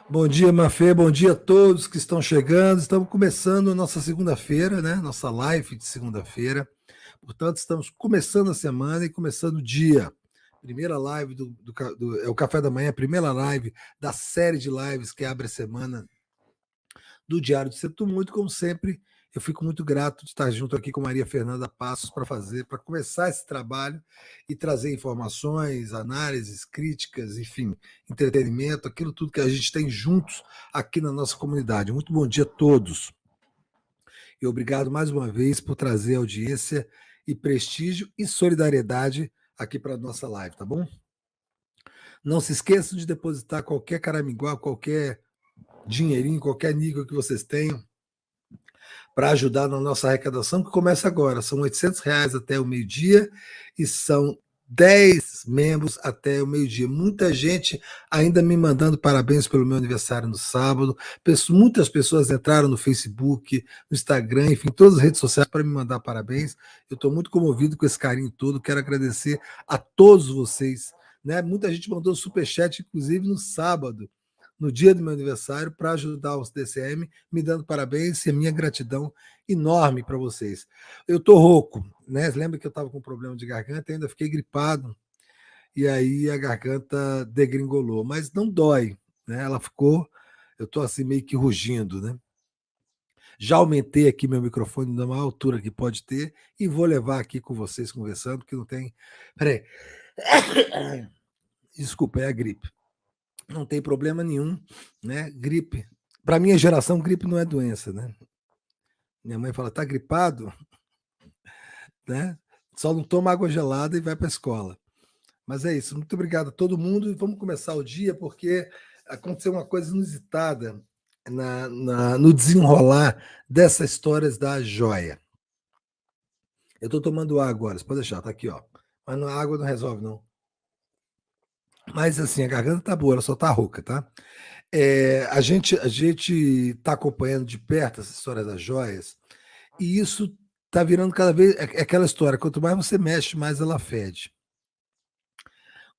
Bom dia, Mafê. Bom dia a todos que estão chegando. Estamos começando a nossa segunda-feira, né? Nossa live de segunda-feira. Portanto, estamos começando a semana e começando o dia. Primeira live é o Café da Manhã, primeira live da série de lives que abre a semana do Diário de Sinto Muito, como sempre. Eu fico muito grato de estar junto aqui com Maria Fernanda Passos para começar esse trabalho e trazer informações, análises, críticas, enfim, entretenimento, aquilo tudo que a gente tem juntos aqui na nossa comunidade. Muito bom dia a todos. E obrigado mais uma vez por trazer audiência e prestígio e solidariedade aqui para a nossa live, tá bom? Não se esqueçam de depositar qualquer caraminguá, qualquer dinheirinho, qualquer níquel que vocês tenham para ajudar na nossa arrecadação, que começa agora. São R$ 800 até o meio-dia e são 10 membros até o meio-dia. Muita gente ainda me mandando parabéns pelo meu aniversário no sábado. Muitas pessoas entraram no Facebook, no Instagram, enfim, todas as redes sociais para me mandar parabéns. Eu estou muito comovido com esse carinho todo. Quero agradecer a todos vocês. Né? Muita gente mandou superchat, inclusive no sábado, no dia do meu aniversário, para ajudar os DCM, me dando parabéns e a minha gratidão enorme para vocês. Eu tô rouco, né? Lembra que eu estava com problema de garganta, ainda fiquei gripado, e aí a garganta degringolou, mas não dói, né? Ela ficou, eu tô assim meio que rugindo, né? Já aumentei aqui meu microfone na maior altura que pode ter e vou levar aqui com vocês conversando, que não tem. Peraí. Desculpa, é a gripe. Não tem problema nenhum, né? Gripe. Para minha geração, gripe não é doença, né? Minha mãe fala, tá gripado, né? Só não toma água gelada e vai para a escola. Mas é isso. Muito obrigado a todo mundo e vamos começar o dia porque aconteceu uma coisa inusitada no desenrolar dessas histórias da joia. Eu estou tomando água agora, você pode deixar, tá aqui, ó. Mas a água não resolve, não. Mas assim, a garganta tá boa, ela só tá rouca, tá? A gente está acompanhando de perto essa história das joias, e isso está virando cada vez. É aquela história: quanto mais você mexe, mais ela fede.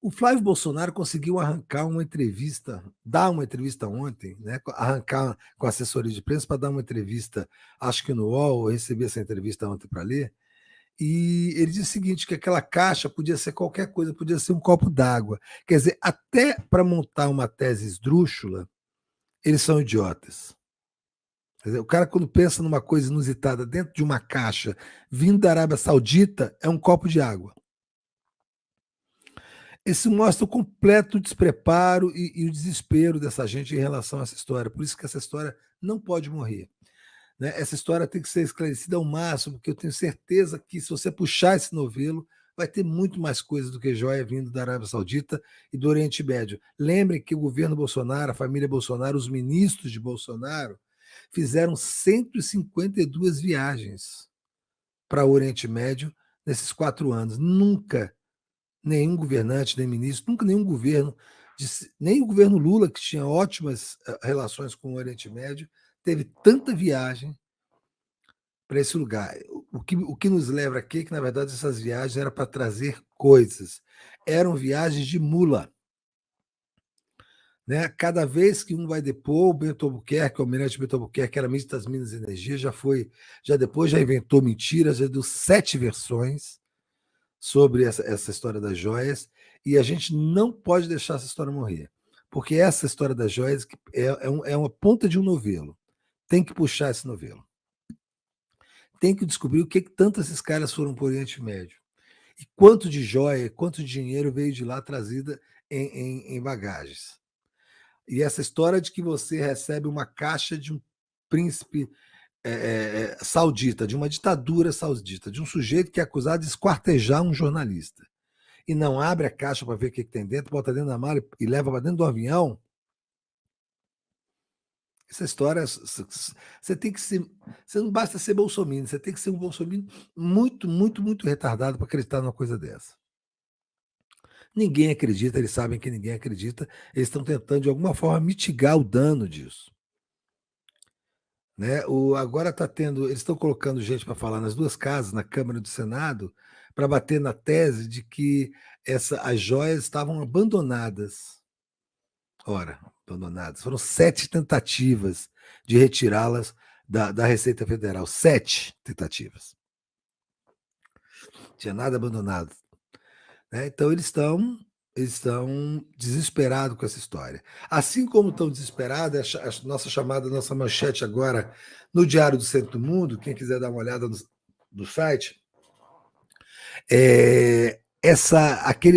O Flávio Bolsonaro conseguiu arrancar uma entrevista, dar uma entrevista ontem, né? Arrancar com a assessoria de imprensa para dar uma entrevista, acho que no UOL, eu recebi essa entrevista ontem para ler, e ele disse o seguinte: que aquela caixa podia ser qualquer coisa, podia ser um copo d'água. Quer dizer, até para montar uma tese esdrúxula, eles são idiotas. Quer dizer, o cara, quando pensa numa coisa inusitada dentro de uma caixa vindo da Arábia Saudita, é um copo de água. Isso mostra o completo despreparo e o desespero dessa gente em relação a essa história. Por isso que essa história não pode morrer. Né? Essa história tem que ser esclarecida ao máximo, porque eu tenho certeza que se você puxar esse novelo, vai ter muito mais coisa do que joia vindo da Arábia Saudita e do Oriente Médio. Lembrem que o governo Bolsonaro, a família Bolsonaro, os ministros de Bolsonaro, fizeram 152 viagens para o Oriente Médio nesses 4 anos. Nunca nenhum governante, nem ministro, nunca nenhum governo, nem o governo Lula, que tinha ótimas relações com o Oriente Médio, teve tanta viagem para esse lugar. O que nos leva aqui é que, na verdade, essas viagens eram para trazer coisas. Eram viagens de mula. Né? Cada vez que um vai depor, o Bento Albuquerque, o almirante Bento Albuquerque, era ministro das Minas e Energia, já inventou mentiras, já deu 7 versões sobre essa história das joias, e a gente não pode deixar essa história morrer, porque essa história das joias é uma ponta de um novelo. Tem que puxar esse novelo. Tem que descobrir o que tanto esses caras foram para o Oriente Médio. E quanto de joia, quanto de dinheiro veio de lá trazida em bagagens. E essa história de que você recebe uma caixa de um príncipe saudita, de uma ditadura saudita, de um sujeito que é acusado de esquartejar um jornalista, e não abre a caixa para ver o que tem dentro, bota dentro da mala e leva para dentro do avião. Essa história, você tem que ser. Você não basta ser bolsominion, você tem que ser um bolsominion muito, muito, muito retardado para acreditar numa coisa dessa. Ninguém acredita, eles sabem que ninguém acredita, eles estão tentando de alguma forma mitigar o dano disso. Né? Agora está tendo, eles estão colocando gente para falar nas duas casas, na Câmara e do Senado, para bater na tese de que as joias estavam abandonadas. Ora, abandonadas. Foram 7 tentativas de retirá-las da Receita Federal. 7 tentativas. Não tinha nada abandonado. Né? Então, eles estão desesperados com essa história. Assim como estão desesperados, a nossa manchete agora no Diário do Centro do Mundo, quem quiser dar uma olhada no site,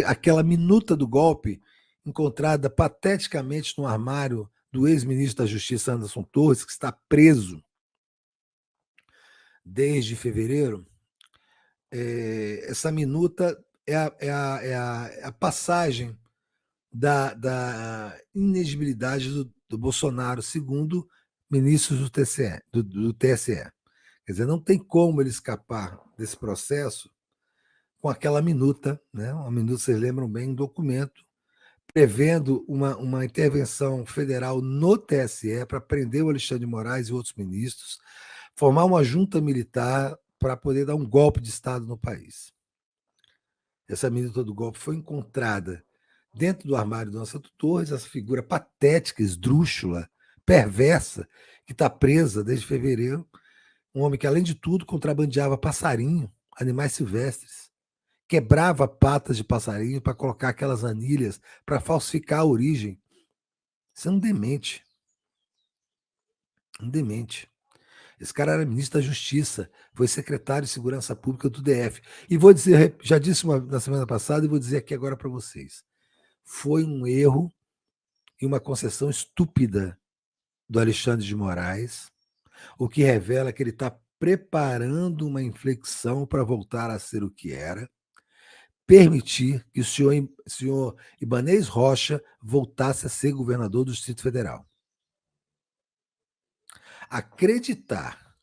aquela minuta do golpe encontrada pateticamente no armário do ex-ministro da Justiça, Anderson Torres, que está preso desde fevereiro. Essa minuta é a passagem da inegibilidade do Bolsonaro, segundo ministros do TSE. Quer dizer, não tem como ele escapar desse processo com aquela minuta, né? Uma minuta, vocês lembram bem, um documento prevendo uma intervenção federal no TSE para prender o Alexandre de Moraes e outros ministros, formar uma junta militar para poder dar um golpe de Estado no país. Essa minuta do golpe foi encontrada dentro do armário do Anderson Torres, essa figura patética, esdrúxula, perversa, que está presa desde fevereiro, um homem que, além de tudo, contrabandeava passarinho, animais silvestres, quebrava patas de passarinho para colocar aquelas anilhas para falsificar a origem. Isso é um demente. Um demente. Esse cara era ministro da Justiça, foi secretário de Segurança Pública do DF. E vou dizer, já disse na semana passada e vou dizer aqui agora para vocês. Foi um erro e uma concessão estúpida do Alexandre de Moraes, o que revela que ele está preparando uma inflexão para voltar a ser o que era, permitir que o senhor Ibanez Rocha voltasse a ser governador do Distrito Federal. Acreditar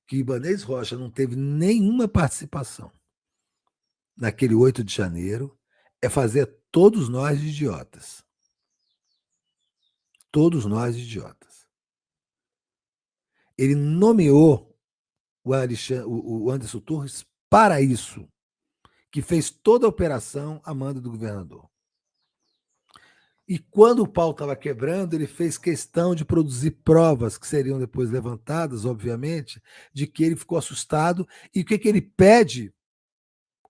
que Ibanez Rocha não teve nenhuma participação naquele 8 de janeiro é fazer todos nós de idiotas. Todos nós de idiotas. Ele nomeou o Anderson Torres para isso, que fez toda a operação a mando do governador. E quando o pau estava quebrando, ele fez questão de produzir provas que seriam depois levantadas, obviamente, de que ele ficou assustado. E o que ele pede?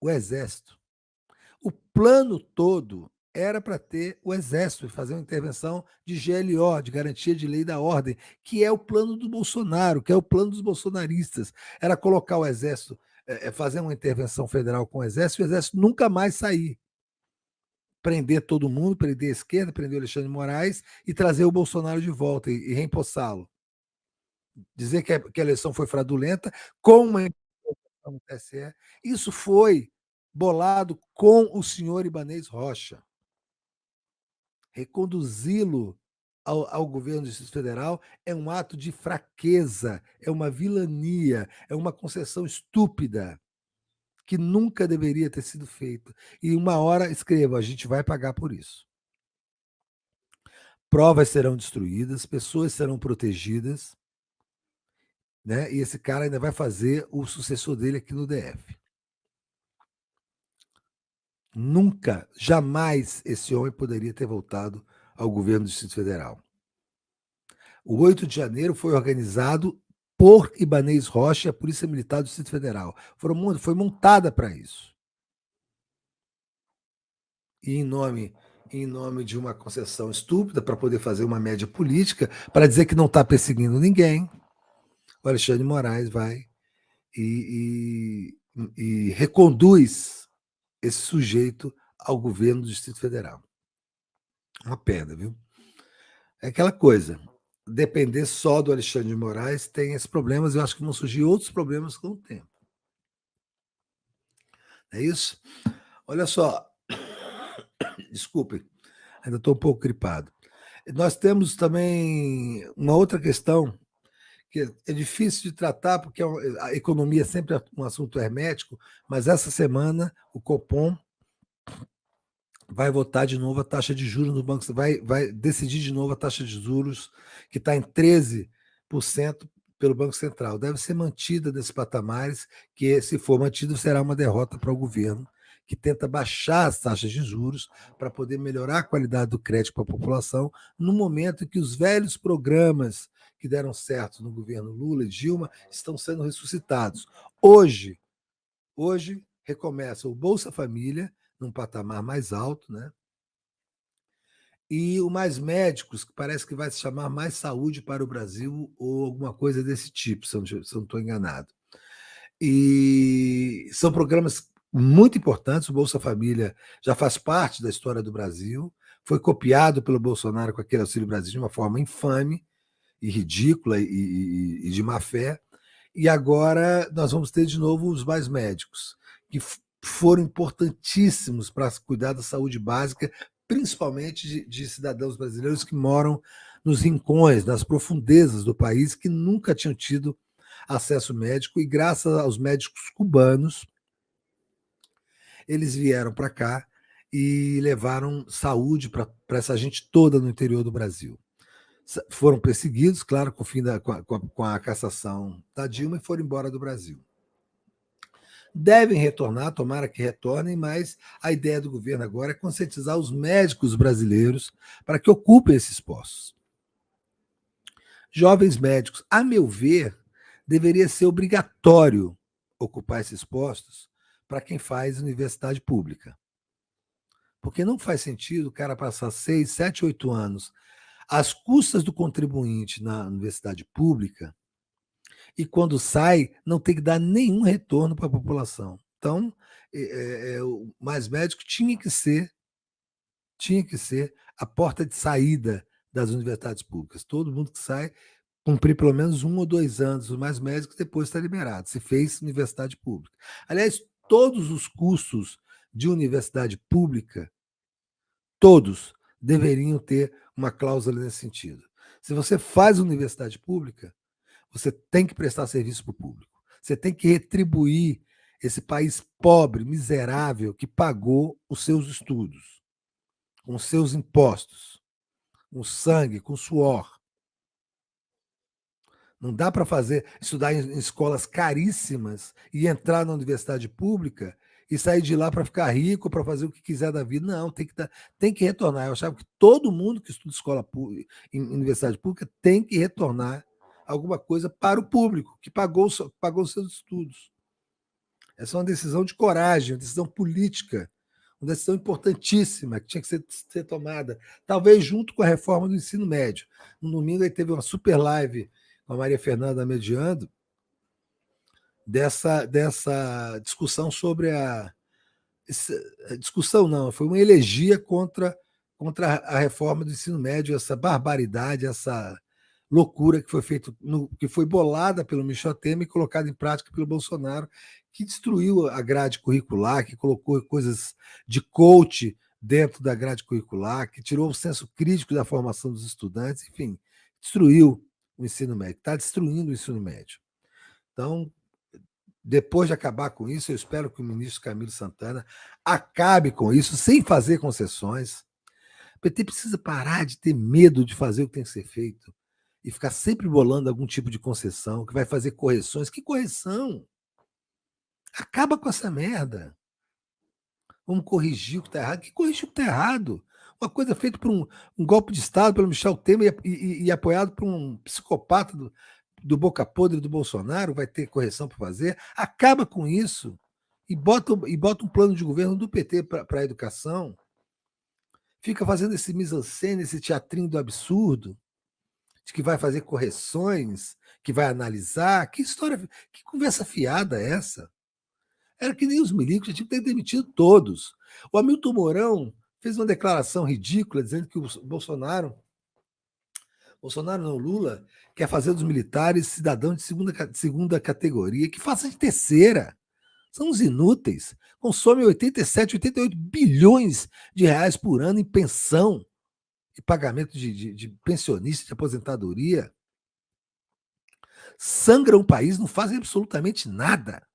O Exército. O plano todo era para ter o Exército e fazer uma intervenção de GLO, de Garantia de Lei da Ordem, que é o plano do Bolsonaro, que é o plano dos bolsonaristas. Era colocar o Exército, fazer uma intervenção federal com o Exército e o Exército nunca mais sair. Prender todo mundo, prender a esquerda, prender o Alexandre de Moraes e trazer o Bolsonaro de volta e reempossá-lo. Dizer que a eleição foi fraudulenta, com uma intervenção no TSE. Isso foi bolado com o senhor Ibanez Rocha. Reconduzi-lo ao governo do Distrito Federal é um ato de fraqueza, é uma vilania, é uma concessão estúpida que nunca deveria ter sido feito. E uma hora escreva, a gente vai pagar por isso. Provas serão destruídas, pessoas serão protegidas, né? E esse cara ainda vai fazer o sucessor dele aqui no DF. Nunca, jamais esse homem poderia ter voltado ao governo do Distrito Federal. O 8 de janeiro foi organizado por Ibanez Rocha e a Polícia Militar do Distrito Federal. Foi montada para isso. E em nome de uma concessão estúpida para poder fazer uma média política, para dizer que não está perseguindo ninguém, o Alexandre de Moraes vai e reconduz esse sujeito ao governo do Distrito Federal. Uma pena, viu? É aquela coisa, depender só do Alexandre de Moraes tem esses problemas, eu acho que vão surgir outros problemas com o tempo. É isso? Olha só, desculpe, ainda estou um pouco gripado. Nós temos também uma outra questão que é difícil de tratar, porque a economia sempre é um assunto hermético, mas essa semana o Copom vai votar de novo a taxa de juros no Banco, vai decidir de novo a taxa de juros, que está em 13% pelo Banco Central. Deve ser mantida nesses patamares, que se for mantido será uma derrota para o governo, que tenta baixar as taxas de juros para poder melhorar a qualidade do crédito para a população, no momento em que os velhos programas que deram certo no governo Lula e Dilma estão sendo ressuscitados. Hoje recomeça o Bolsa Família, num patamar mais alto, né? E o Mais Médicos, que parece que vai se chamar Mais Saúde para o Brasil, ou alguma coisa desse tipo, se eu não estou enganado. E são programas muito importantes. O Bolsa Família já faz parte da história do Brasil, foi copiado pelo Bolsonaro com aquele Auxílio Brasil de uma forma infame e ridícula e de má fé. E agora nós vamos ter de novo os Mais Médicos, que foram importantíssimos para cuidar da saúde básica, principalmente de cidadãos brasileiros que moram nos rincões, nas profundezas do país, que nunca tinham tido acesso médico, e graças aos médicos cubanos, eles vieram para cá e levaram saúde para essa gente toda no interior do Brasil. Foram perseguidos, claro, com o fim com a cassação da Dilma, e foram embora do Brasil. Devem retornar, tomara que retornem, mas a ideia do governo agora é conscientizar os médicos brasileiros para que ocupem esses postos. Jovens médicos, a meu ver, deveria ser obrigatório ocupar esses postos para quem faz universidade pública. Porque não faz sentido o cara passar 6, 7, 8 anos às custas do contribuinte na universidade pública e, quando sai, não ter que dar nenhum retorno para a população. Então, o Mais Médico tinha que ser a porta de saída das universidades públicas. Todo mundo que sai cumprir pelo menos 1 ou 2 anos, os Mais Médicos, depois está liberado, se fez universidade pública. Aliás, todos os cursos de universidade pública, todos deveriam ter uma cláusula nesse sentido. Se você faz universidade pública, você tem que prestar serviço para o público. Você tem que retribuir esse país pobre, miserável, que pagou os seus estudos, com os seus impostos, com sangue, com suor. Não dá para estudar em escolas caríssimas e entrar na universidade pública e sair de lá para ficar rico, para fazer o que quiser da vida. Não, tem que retornar. Eu achava que todo mundo que estuda escola pública, em universidade pública, tem que retornar alguma coisa para o público, que pagou os seus estudos. Essa é uma decisão de coragem, uma decisão política, uma decisão importantíssima que tinha que ser tomada, talvez junto com a reforma do ensino médio. No domingo aí teve uma super live com a Maria Fernanda mediando, dessa discussão sobre discussão não, foi uma elegia contra a reforma do ensino médio, essa barbaridade, essa loucura que foi feita, que foi bolada pelo Michel Temer e colocada em prática pelo Bolsonaro, que destruiu a grade curricular, que colocou coisas de coach dentro da grade curricular, que tirou o senso crítico da formação dos estudantes, enfim, destruiu o ensino médio, está destruindo o ensino médio. Então, depois de acabar com isso, eu espero que o ministro Camilo Santana acabe com isso, sem fazer concessões. O PT precisa parar de ter medo de fazer o que tem que ser feito e ficar sempre bolando algum tipo de concessão, que vai fazer correções. Que correção? Acaba com essa merda. Vamos corrigir o que está errado. Que corrigir o que está errado? Uma coisa feita por um golpe de Estado pelo Michel Temer e apoiado por um psicopata do boca podre do Bolsonaro, vai ter correção para fazer. Acaba com isso e bota um plano de governo do PT para a educação. Fica fazendo esse mise-en-scène, esse teatrinho do absurdo, de que vai fazer correções, que vai analisar. Que história, que conversa fiada é essa? Era que nem os milicos, já tinham que ter demitido todos. O Hamilton Mourão fez uma declaração ridícula dizendo que o Bolsonaro não, Lula, quer fazer dos militares cidadãos de segunda categoria, que faça de terceira. São os inúteis. Consomem 87, 88 bilhões de reais por ano em pensão e pagamento de pensionista, de aposentadoria. Sangram o país, não fazem absolutamente nada.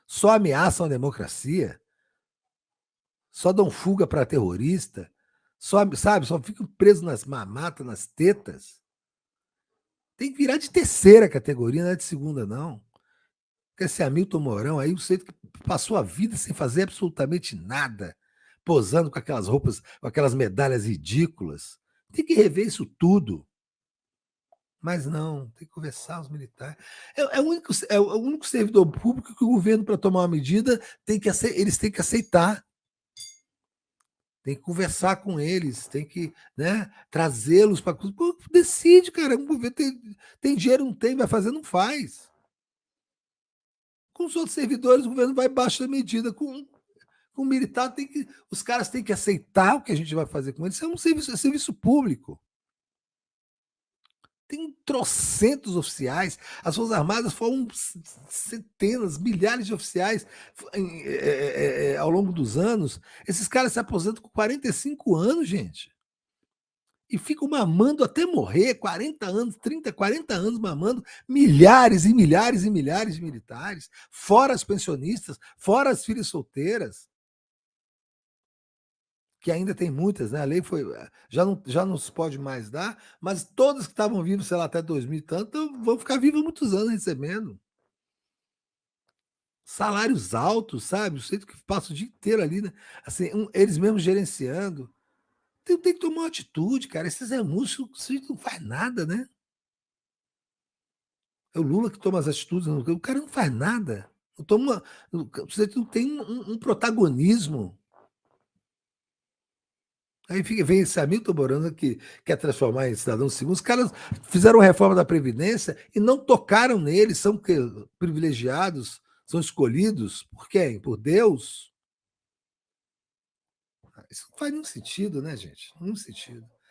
Só ameaçam a democracia. Só dão fuga para terrorista. Só ficam presos nas mamatas, nas tetas. Tem que virar de terceira categoria, não é de segunda, não. Esse Hamilton Mourão aí, você que passou a vida sem fazer absolutamente nada, posando com aquelas roupas, com aquelas medalhas ridículas. Tem que rever isso tudo. Mas não, tem que conversar os militares. É o único servidor público que o governo, para tomar uma medida, eles têm que aceitar. Tem que conversar com eles, tem que, né, trazê-los para. Decide, cara. O governo tem dinheiro, não tem, vai fazer, não faz. Com os outros servidores, o governo vai abaixo da medida. Com o militar, os caras têm que aceitar o que a gente vai fazer com eles. Isso é serviço público. Tem trocentos oficiais. As Forças Armadas foram centenas, milhares de oficiais ao longo dos anos. Esses caras se aposentam com 45 anos, gente. E ficam mamando até morrer, 40 anos, 30, 40 anos mamando, milhares e milhares e milhares de militares, fora as pensionistas, fora as filhas solteiras, que ainda tem muitas, né? A lei foi. Já não se pode mais dar, mas todas que estavam vivas, sei lá, até 2000 e tanto, vão ficar vivas muitos anos recebendo. Salários altos, sabe? O jeito que passa o dia inteiro ali, né? Assim, eles mesmos gerenciando. Tem que tomar uma atitude, cara. Esses é músicos, não faz nada, né? É o Lula que toma as atitudes, o cara não faz nada. Não toma, você não tem um protagonismo. Aí vem esse Hamilton Mourão que quer transformar em cidadão segundo. Os caras fizeram reforma da Previdência e não tocaram neles, são privilegiados, são escolhidos por quem? Por Deus? Isso não faz nenhum sentido, né, gente? Nenhum sentido.